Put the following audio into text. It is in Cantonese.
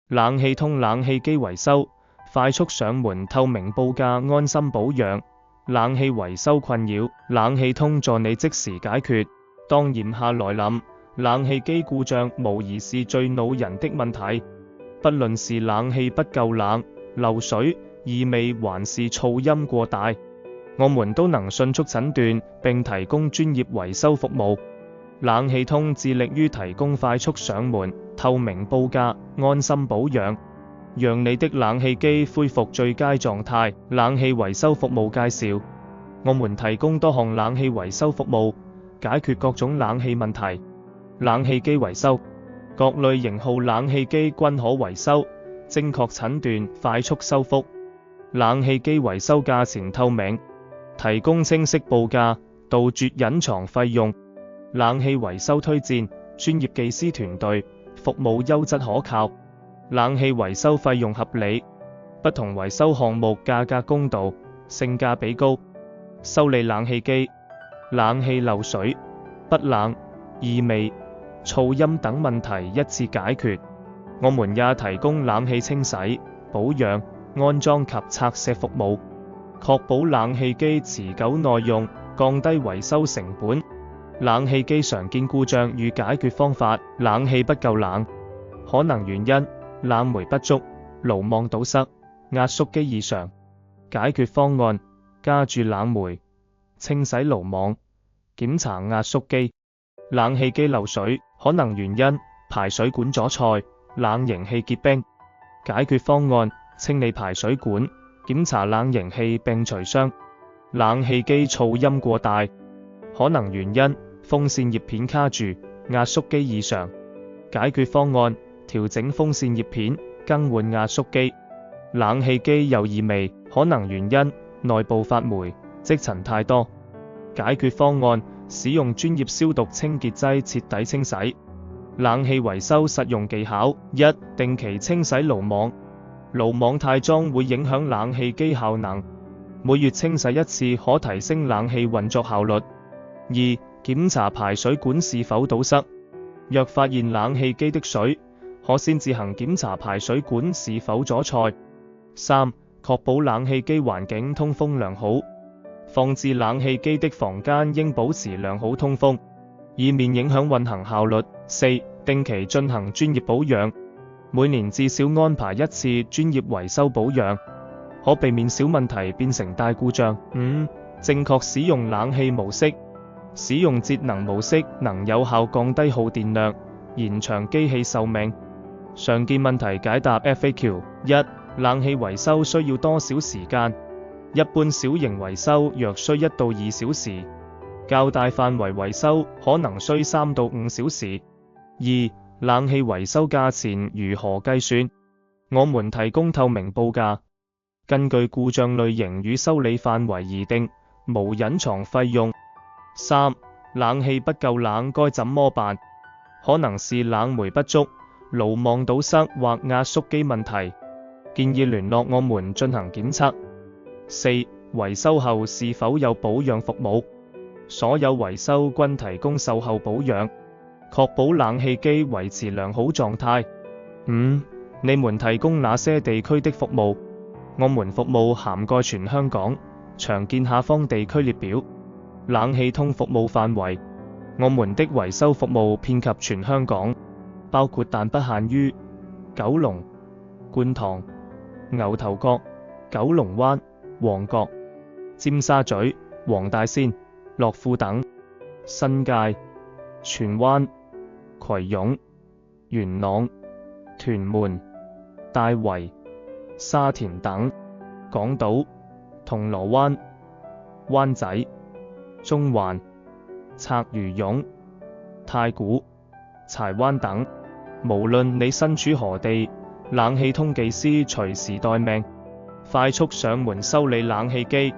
冷氣通冷氣機維修，快速上門透明報價安心保養。冷氣維修困擾，冷氣通助你即時解決。當炎夏來臨，冷氣機故障無疑是最惱人的問題。不論是冷氣不夠冷、漏水、異味還是噪音過大，我們都能迅速診斷並提供專業維修服務。冷氣通致力於提供快速上門、透明報價、安心保養，讓你的冷氣機恢復最佳狀態。冷氣維修服務介紹：我們提供多項冷氣維修服務，解決各種冷氣問題。冷氣機維修，各類型號冷氣機均可維修，精確診斷，快速修復。冷氣機維修價錢透明，提供清晰報價，杜絕隱藏費用。冷氣維修推薦：專業技師團隊，服務優質可靠，冷氣維修費用合理，不同維修項目價格公道，性價比高。修理冷氣機，冷氣漏水、不冷、異味、噪音等問題一次解決。我們也提供冷氣清洗、保養、安裝及拆卸服務，確保冷氣機持久耐用，降低維修成本。冷氣機常見故障與解決方法：冷氣不夠冷，可能原因：冷媒不足、爐網堵塞、壓縮機異常。解決方案：加注冷媒，清洗爐網，檢查壓縮機。冷氣機漏水，可能原因：排水管阻塞、冷凝器結冰。解決方案：清理排水管，檢查冷凝器並除霜。冷氣機噪音過大，可能原因：風扇葉片卡住、壓縮機異常。解決方案：調整風扇葉片，更換壓縮機。冷氣機有異味，可能原因：內部發霉、積塵太多。解決方案：使用專業消毒清潔劑徹底清洗。冷氣維修實用技巧：一、定期清洗爐網，爐網太髒會影響冷氣機效能，每月清洗一次可提升冷氣運作效率。二、檢查排水管是否堵塞，若發現冷氣機的水，可先自行檢查排水管是否阻塞。三、確保冷氣機環境通風良好，放置冷氣機的房間應保持良好通風，以免影響運行效率。四、定期進行專業保養，每年至少安排一次專業維修保養，可避免小問題變成大故障。五、正確使用冷氣模式，使用節能模式能有效降低耗電量，延長機器壽命。常見問題解答 FAQ： 一、冷氣維修需要多少時間？一般小型維修約需1到2小時，較大範圍維修可能需3到5小時。二、冷氣維修價錢如何計算？我們提供透明報價，根據故障類型與修理範圍而定，無隱藏費用。三、冷氣不夠冷該怎麼辦？可能是冷媒不足、爐網堵塞或壓縮機問題，建議聯絡我們進行檢測。四、維修後是否有保養服務？所有維修均提供售後保養，確保冷氣機維持良好狀態。五、你們提供哪些地區的服務？我們服務涵蓋全香港，詳見下方地區列表。冷氣通服務範圍，我們的維修服務遍及全香港，包括但不限於九龍、觀塘、牛頭角、九龍灣、旺角、尖沙咀、黃大仙、樂富等；新界、荃灣、葵涌、元朗、屯門、大圍、沙田等；港島、銅鑼灣、灣仔、中環、鰂魚湧、太古、柴灣等。無論你身處何地，冷氣通技師隨時待命，快速上門修理冷氣機。